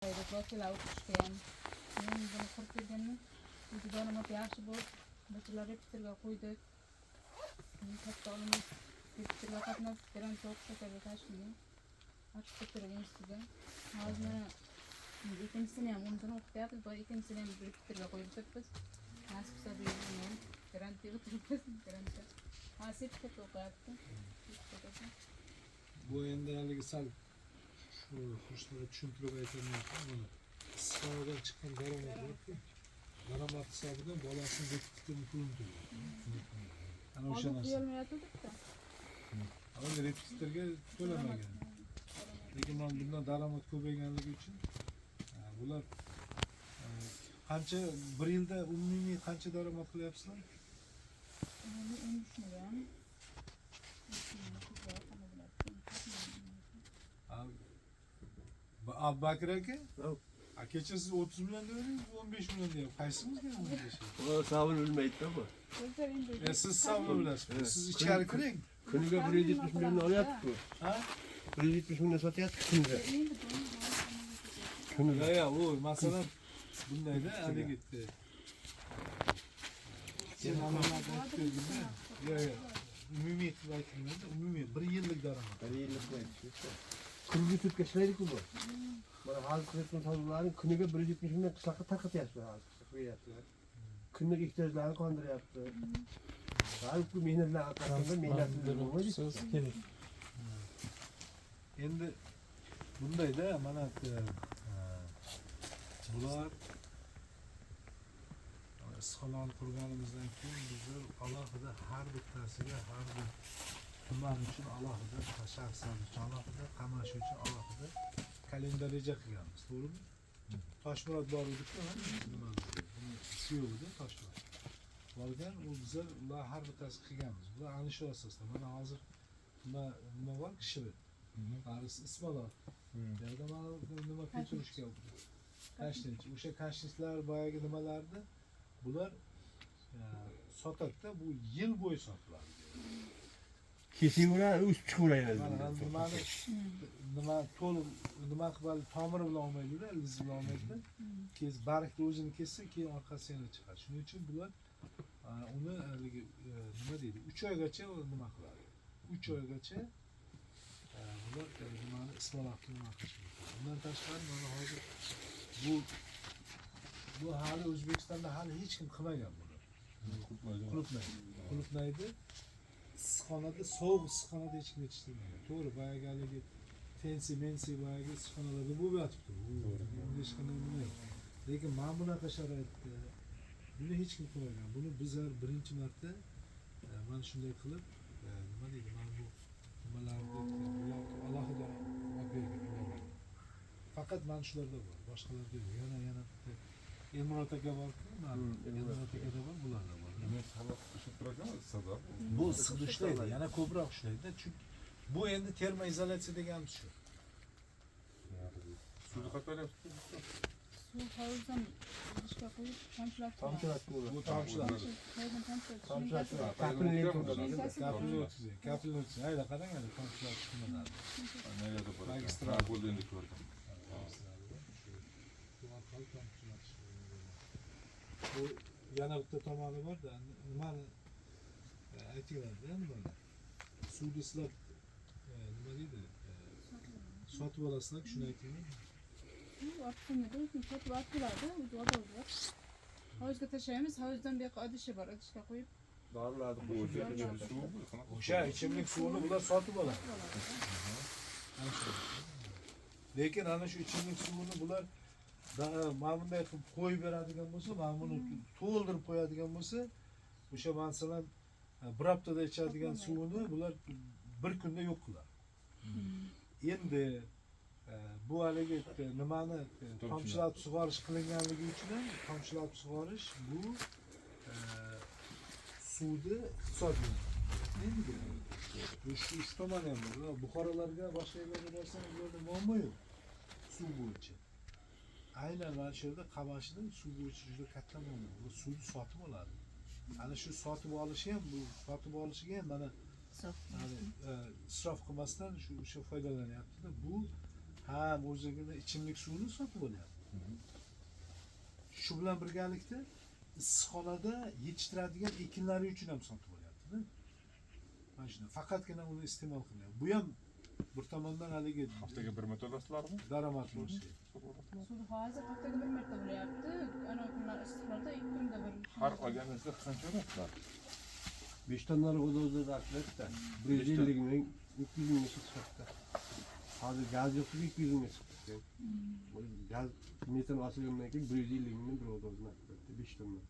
Vakil o'qishgan. Men buni qurib berganman. Bu daromad yaxshi bo'lib, mesela repetitorga qo'ydik. Katta olamiz. Repetitorga qatnab, grant o'qishga tashkilni. Açık bitirgan ustiga. Hozir mana ikkinchisini ham undan o'qityapmiz. Bu ikkinchisini ham repetitorga qo'yib o'tibmiz. Nasib bo'lsa bu yil grantga o'tiribmiz. Grantga. Sertifikat o'qiyapti. Bu endi haligi sal qo'shniga tushuntirib aytaman buni. Issiqxonadan chiqqan daromad borku. Daromad hisobidan bolasini repetitorni pulini to'laydi. Ana o'sha narsa. Avval repetitorga to'lamagan. Lekin men bundan daromad ko'payganligi uchun bular qancha bir yilda umumiy qancha daromad qilyapsizlar? Bakir aka? Kecha siz 30 million dedingiz, 15 million deyapsiz. Qaysimizga 15? O savun bilmaydi bu. Siz savun bilasiz. Siz ichkari kiring. Kuniga 170 million olyapti bu. Ha? 170 million sotyapti kuniga. Kuniga. Ya, o masalan bundayda haligi sen amallardan aytdingizda, ya, umumiy qilib aytdingizda, umumiy 1 yillik daromad. 1 yillik aytdingiz. Kuniga tutga ishlaydi-ku bu. Mana hozir qilayotgan savdolarni kuniga 170 million qishloqqa tarqatyapti hozir. Qo'yaptilar. Kunlik ehtiyojlarni qondiryapti. Balki mehnatlar orqasida mehnatli bo'lmaydi. Endi bundayda mana bular issiqxonani qurganimizdan keyin bizlar alohida har bittasiga har bir tuman uchun alohida, shaxslar uchun alohida, qamash uchun alohida kalendar reja qilganmiz, to'g'rimi? Toshmurod bor edi-ku, nima buni CEO-da Toshmurod. Borgan, u bizlar ular har bittasi qilganmiz. Bular ana shu asosda. Mana hozir nima bor? Kishibit. Ismalov. Yerda mana nima ko'chirishga kashtinch. O'sha kashtishlar boyagi nimalarni bular sotadi-da, bu yil bo'yi sotiladi. Kesinglar, o'sib chiqaveradi. Nima to'liq nima qilib tomiri bilan olmaydi-da, ildizi bilan olmaydi. Keyin bargni o'zini kessa, keyin orqasi yana chiqadi. Shuning uchun bular uni haligi nima deydi? 3 oygacha nima qiladi? 3 oygacha bular nimani ismolatni nima qilishi mumkin. Bundan tashqari mana hozir bu hali O'zbekistonda hali hech kim qilmagan buni. Qulupnaydi. Issiqxonada, sovuq issiqxonada hech kim yetishtirmagan. To'g'ri, boyagi haligi mensi boyagi issiqxonalarda bo'lib yotibdi. Hech qanday nima yo'q. Lekin mana bunaqa sharoitda buni hech kim qilmagan. Buni bizlar birinchi marta mana shunday qilib nima deydi? Mana bu nimalarni alohida olib bergan. Faqat mana shularda bor, boshqalarda yo'q. Yana Elmurod aka borku, Elmurod akada bor, bularda bor. Bu issiqda ishlaydi, yana ko'proq ishlaydi. Chunki bu endi termoizolyatsiya deganimiz shu. Suvni qaytaryapsiz? Suv havuzdan ishga qo'yib, tomchilatib. Bu tomchilar. Kapilni o'tkazing. Hayda, qarang, tomchilar chiqmaadi. Negadir bor. Magistral bo'ldi endi ko'rdim. Bu yana bitta tomoni bor-da, nimani aytinglar-da, nimani? Suvni silab nima deydi? Sotib olasizlar, shuni aytinglar. Sotib oladi, o'zi havuzga tashlaymiz, havuzdan bu yoqqa idishi bor, idishga qo'yib. Dorilarni O'sha ichimlik suvini bular sotib oladi. Lekin ana shu ichimlik suvini bular mana bunday qilib qo'yib beradigan bo'lsa, mana buni to'ldirib qo'yadigan bo'lsa, o'sha masalan bir haftada ichadigan suvini bular bir kunda yo'q qiladi. Endi bu haligi nimani tomchilatib sug'orish qilinganligi uchun ham tomchilatib sug'orish bu suvni iqtisodiy. Endi shu tomoni ham bor. Buxorolarga boshqa yerlarga borsangiz, bu yerda muammo yo'q. Suv bo'yicha. Aynan mana shu yerda Qamashida suv bo'yicha juda katta muammo. Bu suvni sotib oladi. Ana shu sotib olishi ham, bu sotib olishiga ham mana isrof qilmasdan o'sha foydalanyapti-da. Bu Ha, o'zligida ichimlik suvini sotib olyapti. Shu bilan birgalikda issiqxonada yetishtiradigan ekinlari uchun ham sotib olyapti-da. Mana shuni faqatgina uni iste'mol qilyapti. Bu ham bir tomondan haligi Haftaga bir marta olasizlarmi? daromad bo'lishi. Sud hozir haftaga bir marta bo'lyapti. Ana kunlar issiqlarda 2 kunda bir. Har olganingizda qancha olasizlar? 5 tonnali o'zida aklatda 150 ming 200 ming chiqdi. Hozir gaz yo'q, 200 ming chiqdi. Gaz metan osilgandan keyin 150 ming bir o'zida aklatda 5 tonna.